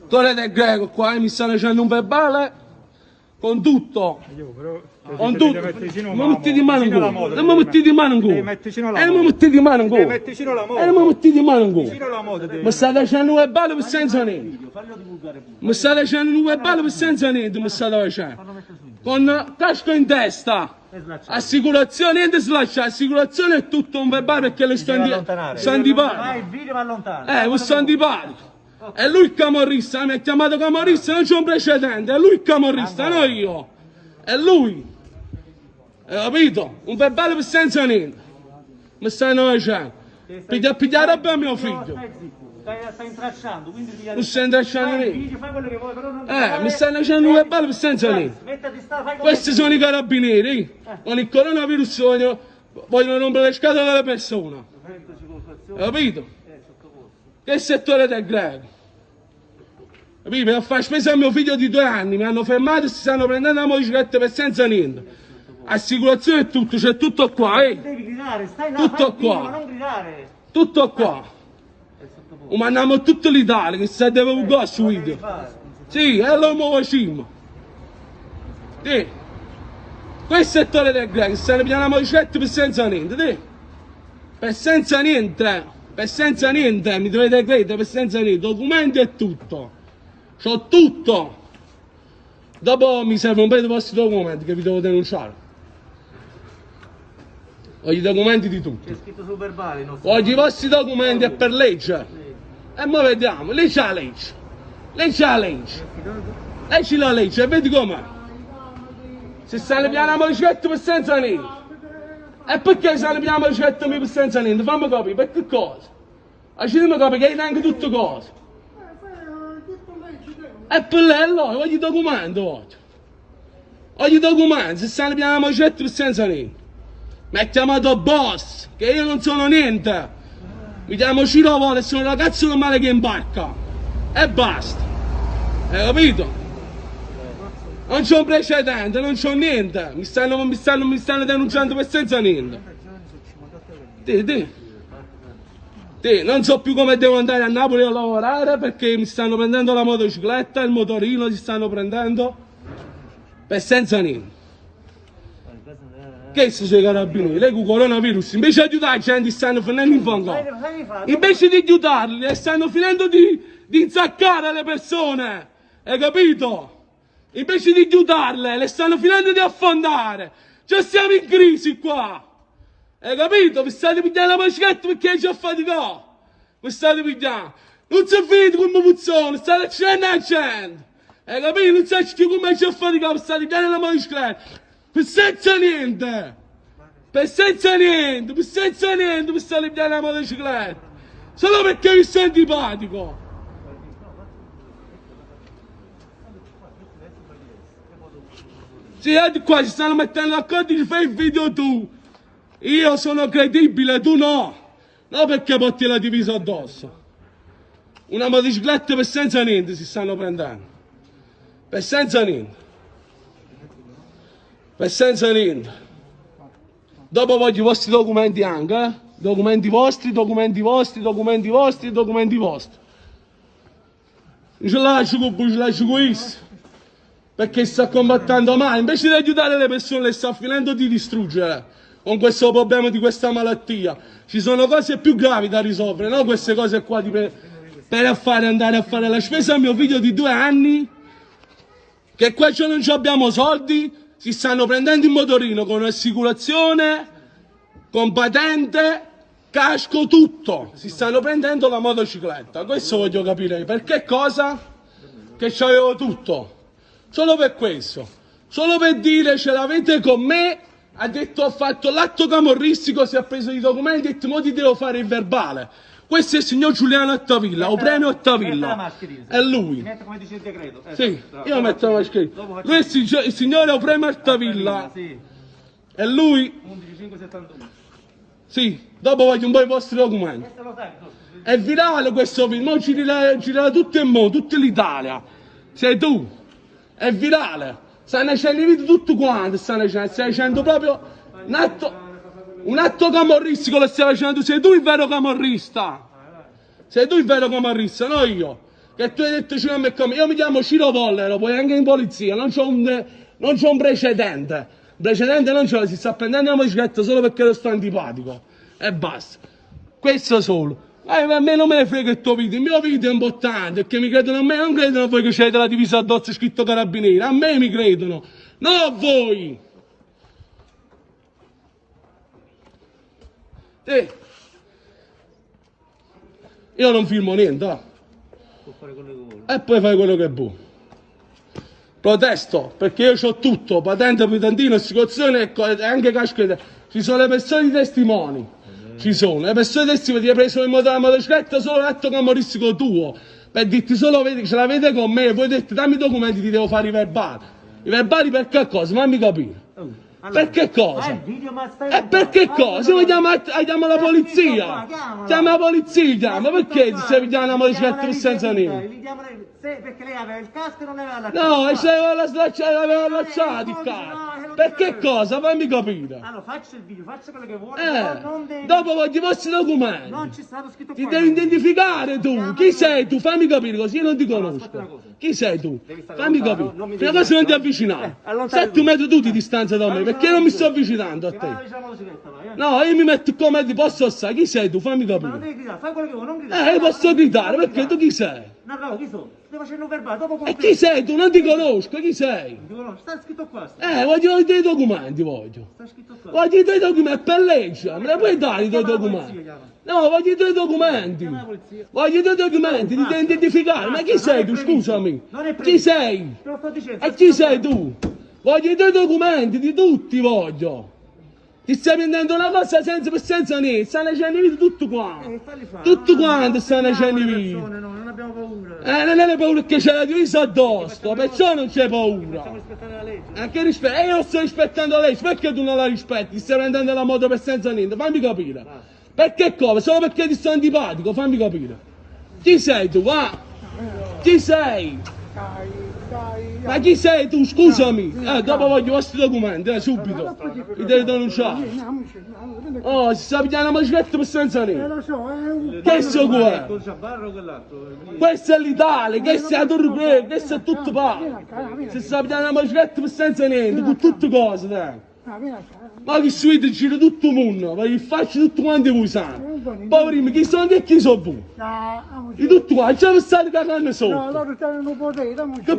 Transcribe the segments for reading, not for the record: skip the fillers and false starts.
Torre del Greco qua, mi stanno facendo un verbale con tutto. Con tutto. Non metti di mano in culo. Non mi metti di mano in culo. Non mi metti di mano in culo. Non mi metti di mano in culo. Mi state facendo un verbale per senza niente. Mi state facendo un verbale per senza niente, mi state facendo. Con casco in testa. Assicurazione, niente slash, assicurazione è tutto un verbale perché le sto antipatico. Mi sto antipatico. È lui il camorrista, mi ha chiamato camorrista, non c'è un precedente, è lui il camorrista, non io. È lui. Hai capito? Un verbale per senza niente. Mi stanno facendo. Pigliare roba a mio figlio. Stai intracciando, quindi non stai intracciando niente. Fai quello che vuoi, però non mi stanno facendo un verbale per senza niente. Questi sono i carabinieri. Con il coronavirus vogliono rompere le scatole alle persone. Hai capito? Che è il settore del Greco. Capito? Per fare spesa a mio figlio di 2 anni, mi hanno fermato e si stanno prendendo la motocicletta per senza niente. Assicurazione e tutto, c'è tutto qua, Devi gridare, stai là, tutto qua. Ma non gridare. Tutto qua. Mandiamo tutto l'Italia, che se deve un go su video. Sì, e lo muoviamo. Sì. Questo è il settore del Greco, stanno pigliando la motocicletta per senza niente, sì. Per senza niente. Per senza niente, mi dovete credere, per senza niente, documenti e tutto. C'ho tutto. Dopo mi servono un paio di vostri documenti che vi devo denunciare. Ho i documenti di tutti. C'è scritto sul verbale. Ho i vostri documenti è per legge. E mo vediamo, lei c'ha la legge. Lei c'ha la legge. Lei c'ha la legge, e vedi com'è. Se stanno pigliando la motocicletta per senza niente. E perché stanno pigliando la motocicletta per senza niente? Fammi capire, per che cosa? Aiutami capire che hai neanche tutte cose. E per lei allora, voglio i documenti, voglio. Voglio i documenti, se stanno pigliando la motocicletta per senza niente. Mi ha chiamato boss, che io non sono niente. Mi chiamo Ciro Vola e sono un ragazzo normale che imbarca. E basta. Hai capito? Non c'ho un precedente, non c'ho niente. Mi stanno denunciando per senza niente. Non so più come devo andare a Napoli a lavorare perché mi stanno prendendo la motocicletta, il motorino si stanno prendendo per senza niente. Che sono i carabinieri? Lei con il coronavirus, invece di aiutare la gente stanno finendo in fango. Invece di aiutarli, stanno finendo di insaccare le persone. Hai capito? Invece di aiutarle, le stanno finendo di affondare. Cioè siamo in crisi qua. Hai capito? Vi state pigliando la motocicletta perché ci affaticò. Vi state pigliando. Non si è finito come puzzone, state accendendo la gente. Hai capito? Non sai più come ci affaticò, vi state pigliando la motocicletta. Per senza niente! Per senza niente! Per senza niente mi state pigliando la motocicletta! Solo perché vi sono antipatico! Sì, di qua ci stanno mettendo d'accordo di fare il video tu! Io sono credibile, tu no! No perché porti la divisa addosso! Una motocicletta per senza niente si stanno prendendo! Per senza niente! Per senza niente. Dopo voglio i vostri documenti anche, Documenti vostri, documenti vostri, documenti vostri, documenti vostri. Non ce la lascio con voi, ce la lascio con isso. Perché sta combattendo male. Invece di aiutare le persone, le sta finendo di distruggere con questo problema di questa malattia. Ci sono cose più gravi da risolvere, no queste cose qua per andare a fare la spesa a mio figlio di 2 anni, che qua non abbiamo soldi. Si stanno prendendo il motorino con assicurazione, con patente, casco, tutto. Si stanno prendendo la motocicletta. Questo voglio capire. Per che cosa? Che c'avevo tutto. Solo per questo. Solo per dire ce l'avete con me. Ha detto ho fatto l'atto camorristico, si è preso i documenti e ha detto mo ti devo fare il verbale. Questo è il signor Giuliano Attavilla, o premio Attavilla. È lui. Metto come dice il decreto. Sì, io metto la mascherina. Lui è il signore Opremo Attavilla. Sì. È lui. 11571. Sì, dopo voglio un po' i vostri documenti. È virale questo film, mo gira tutto il mondo, tutta l'Italia. Sei tu. È virale. Stanno facendo i video tutti quanti, stai facendo proprio un atto camorristico, lo stai facendo tu, sei tu il vero camorrista. Sei tu il vero camorrista, non io. Che tu hai detto Ciro a me come? Io mi chiamo Ciro Vollero, poi anche in polizia, non c'ho un precedente. Il precedente non c'ho, si sta prendendo la motocicletta solo perché lo sto antipatico. E basta. Questo solo. A me non me ne frega il tuo video, il mio video è importante, perché mi credono a me, non credono a voi che c'avete la divisa addosso scritto carabinieri, a me mi credono, non a voi. Io non filmo niente, Può fare quello che vuole. e poi fai quello che vuoi. Protesto, perché io ho tutto, patente, patentino, assicurazione e anche casco. Ci sono le persone di testimoni. Ci sono le persone testimoni, ti hai preso il moto della motocicletta solo l'atto camoristico tuo. Per dirti solo, vedi, ce l'avete con me, voi dite dammi i documenti, ti devo fare i verbali. I verbali per che cosa? Fammi capire. Per che cosa? E per che cosa? Se chiamo la polizia. Chiama la polizia, chiama. Perché ti stai pigliando la motocicletta senza niente? Perché lei aveva il casco e non aveva la No, e l'aveva allacciato il cazzo. Per che cosa? Fammi capire. Allora faccia il video, faccia quello che vuole, non devi... Dopo voglio i vostri documenti. Non ci stato scritto Ti qua. devi identificare tu. Chi sei tu? Fammi capire così io non ti conosco. Chi sei tu? Fammi capire. Fino a cosa non ti avvicinare. 7 metri tu di distanza da me, perché non mi sto avvicinando a te. No, io mi metto come ti posso stare. Chi sei tu? Fammi Ma non capire. devi gridare, fai quello che vuoi, non gridare. Io posso gridare, perché tu chi sei? No, bravo, chi sono? Stai facendo un verbale, dopo E chi sei tu? Non ti conosco, chi sei? Ti conosco, sta scritto qua. Voglio i tuoi documenti, voglio. Sta scritto qua. Voglio i tuoi documenti per legge, me ne puoi dare i tuoi Chiama la documenti? polizia, chiama. No, voglio i tuoi documenti. Chiama la polizia. Voglio i tuoi documenti, ti devi identificare. Ma chi sei tu, scusami? Non è Chi previsto. sei? Te lo sto dicendo. E chi sei tu? Voglio i tuoi documenti, di tutti voglio. Ti stai prendendo una cosa senza niente, stanno facendo i video tutto quanto. Falli fare. Tutto No, quanto no, stanno no, facendo i le video. persone, no, non abbiamo paura. Non è paura perché c'è la divisa addosso, perciò non c'è Facciamo paura. rispettare la legge. Anche rispetto, io sto rispettando lei, perché tu non la rispetti? Ti stai prendendo la moto per senza niente, fammi capire. Perché come? Solo perché ti sto antipatico, fammi capire. Chi sei tu, va? Chi sei? Ma chi sei tu? Scusami. Dopo voglio i vostri documenti, subito. Vi devi denunciare. Oh, si sta pigliando la motocicletta per senza niente. Lo so, è un... Questo qua. Col giabbarro o quell'altro? Questo è l'Italia, questo è la Turchia, questo è tutto qua. Si sta pigliando la motocicletta per senza niente, con tutte cose, dai. Ma che suite gira tutto il mondo, ma che faccio tutti quanti voi sanno. Poverimi, chi sono e chi sono voi? Di tutto qua, già vi state cagando No, sotto. loro stanno potere, Che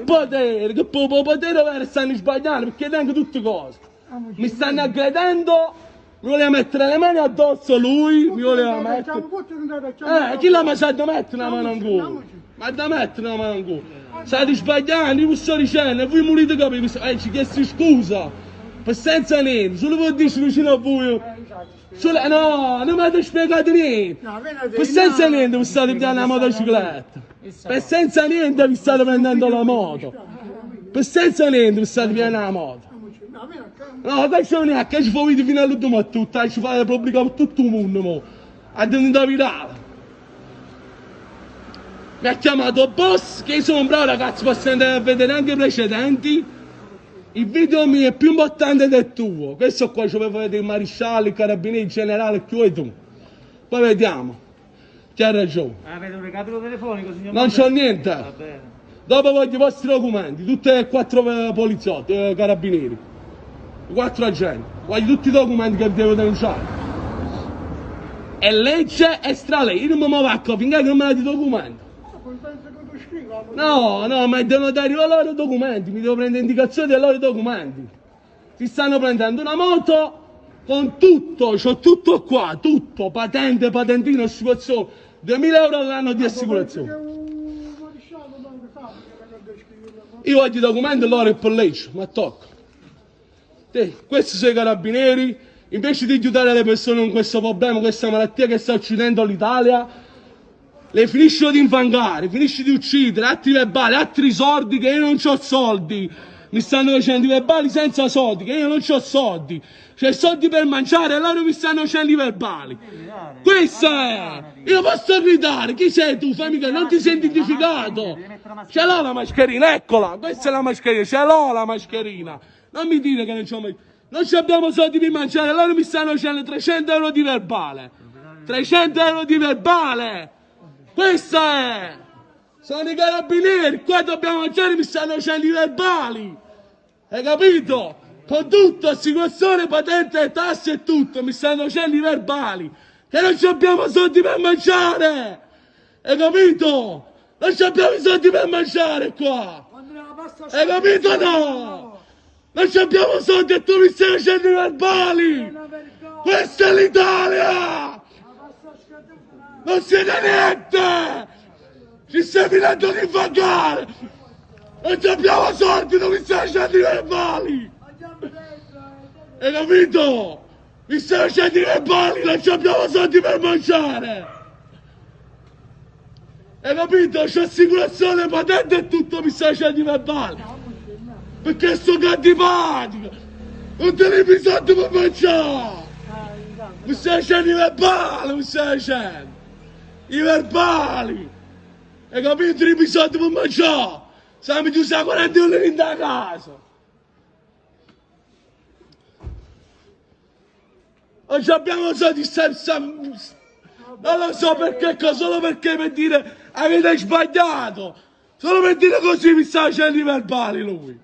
potere stanno sbagliando, perché tengo tutte cose. Mi stanno aggredendo, mi voleva mettere le mani addosso a lui, mi voleva mettere... chi la mi sa da mettere una mano in culo? Ma da mettere una mano in culo? State sbagliando, io vi sto dicendo, e voi volete capire, ci chiesto scusa. Per senza niente, solo per dirci vicino a voi. No, non mi avete spiegato niente. Per senza niente vi state pigliando la motocicletta. Per senza niente vi state prendendo la moto. Per senza niente vi state pigliando la moto. No, questo non è che ci fa video fino all'ultimo a tutto, ci fate pubblica per tutto il mondo, mo. A diventare virale. Mi ha chiamato boss, che io sono un bravo ragazzo, posso andare a vedere anche i precedenti. Il video mio è più importante del tuo. Questo qua ci vuoi vedere il maresciallo, il carabiniere, il generale, chi vuoi tu. Poi vediamo. Chi ha ragione. Avete un recapito telefonico, signor? Non c'ho niente. Va bene. Dopo voglio i vostri documenti, tutti e 4 poliziotti, carabinieri. 4 agenti. Voglio tutti i documenti che vi devo denunciare. È legge e stralegge. Io non mi muovo finché non me la di documenti. No, ma devono dare i loro documenti, mi devo prendere indicazioni dei loro documenti. Si stanno prendendo una moto con tutto, c'ho tutto qua, tutto, patente, patentino, assicurazione, 2000 euro all'anno di assicurazione. Io voglio i documenti e loro è per legge, ma tocca. Questi sono i carabinieri, invece di aiutare le persone con questo problema, questa malattia che sta uccidendo l'Italia, le finiscono di infangare, finisci di uccidere, altri verbali, altri soldi che io non ho soldi. Mi stanno facendo i verbali senza soldi, che io non ho soldi. C'è soldi per mangiare e loro mi stanno facendo i verbali. Questa è! Io posso gridare, chi sei tu? Fammi che non ti sei identificato. Ce l'ho la mascherina, eccola, questa è la mascherina, ce l'ho la mascherina. Non mi dire che non c'ho mai... Non abbiamo soldi per mangiare, loro mi stanno facendo 300 euro di verbale. 300 euro di verbale! Questa è! Sono i carabinieri, qua dobbiamo mangiare, mi stanno facendo i verbali. Hai capito? Con tutto, assicurazione, patente, tasse e tutto, mi stanno facendo i verbali. Che non abbiamo soldi per mangiare. Hai capito? Non abbiamo i soldi per mangiare qua. Hai capito o no? Non abbiamo soldi e tu mi stai facendo i verbali. Questa è l'Italia. Non siete niente. Ci stai finendo di pagare! Non abbiamo soldi, non mi stai facendo i verbali! Hai capito? Mi stai facendo i verbali, non abbiamo soldi per mangiare! Hai capito? C'è assicurazione, patente e tutto, mi stai facendo i verbali! Perché sto antipatico! Non tenevi i soldi per mangiare! Mi stai facendo i verbali, mi stai facendo! I verbali! Hai capito? Non mi soldi per mangiare! Stiamo chiusi 40 euro in da casa! Non abbiamo soldi, non lo so perché, solo perché per dire avete sbagliato! Solo per dire così mi sta facendo i verbali lui!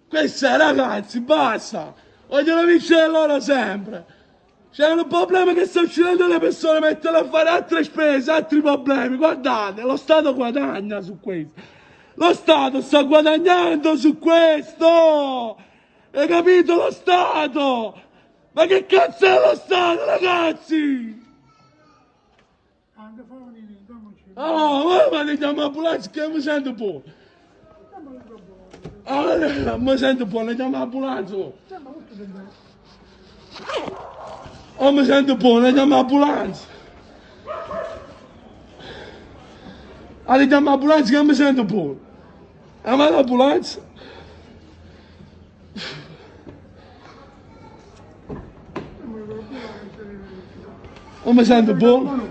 Questo è, ragazzi, basta! Vogliono vincere loro sempre! C'è un problema che sta uccidendo le persone, mettono a fare altre spese, altri problemi. Guardate, lo Stato guadagna su questo. Lo Stato sta guadagnando su questo. Hai capito lo Stato? Ma che cazzo è lo Stato, ragazzi? Oh, ma andiamo all'ambulanza che mi sento buono. Mi sento buono, andiamo all'ambulanza. Oh, mi sento buono, andiamo all'ambulanza. Andiamo all'ambulanza che mi sento buono. Andiamo all'ambulanza. Oh, mi sento buono.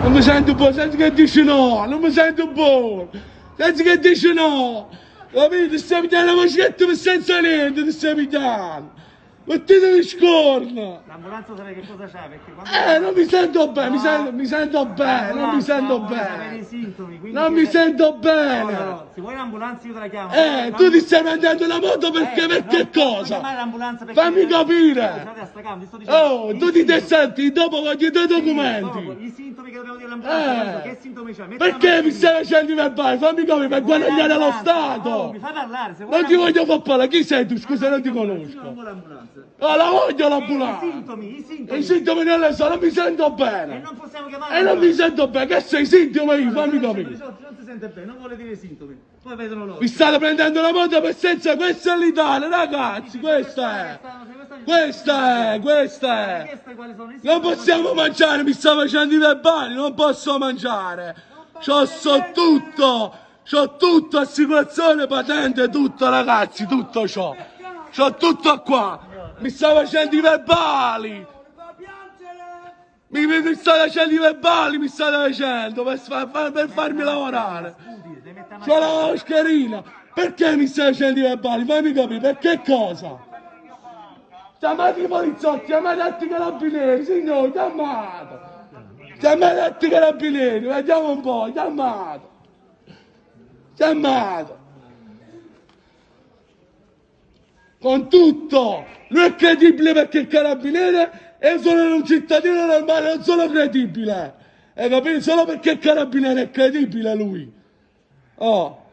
Non mi sento buono, senti che dici no, non mi sento buono, senti che dici no, capito? Ti stai pigliando la vocetta per senza niente, ti stai pigliando, mettete scorna. L'ambulanza sapete che cosa c'è? Perché quando... Non mi sento bene, No. mi sento bene, non mi sento sapere i bene, sintomi, quindi non mi sento No, bene. no, se vuoi l'ambulanza io te la chiamo. Tu ti stai prendendo la moto perché, per che cosa? Fammi capire. Oh, tu ti senti, dopo voglio i tuoi documenti. I sintomi che dobbiamo dire all'ambulanza, che sintomi c'è? Perché mi stai facendo i verbali? Fammi capire, per guadagnare allo Stato. Mi fai parlare, se vuoi Non ti voglio far parlare, chi sei tu? Scusa, non ti io non conosco. vuole l'ambulanza. Oh, la voglio I l'ambulanza. sintomi, i sintomi. I sintomi non le so, non mi sento E bene. non possiamo chiamare E non mi sento bene, che sei sintomi io, fammi capire. Non si sente bene, non vuole dire i sintomi. Poi vedono loro. Mi state prendendo la moto per senza, questa è l'Italia, ragazzi, questa è. Questa è. Quali sono i sintomi? Non possiamo mangiare, mi sta facendo i verbali, non posso mangiare. C'ho tutto, assicurazione, patente, tutto ragazzi, tutto c'ho. C'ho tutto qua. Mi sta facendo i verbali. Mi state facendo i verbali, mi state facendo per farmi lavorare. C'ho la mascherina. Perché mi stai facendo i verbali? Fammi capire, per che cosa? Chiamate i poliziotti, chiamate altri carabinieri, signori, chiamate. Chiamate altri carabinieri, vediamo un po', chiamate. Con tutto, lui è credibile perché è carabiniere e io sono un cittadino normale, non sono credibile. Hai capito? Solo perché è carabiniere è credibile lui. Oh.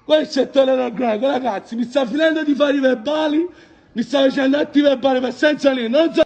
Questo è Torero Greco, ragazzi, mi sta finendo di fare i verbali, mi sta facendo altri verbali per senza lì, non so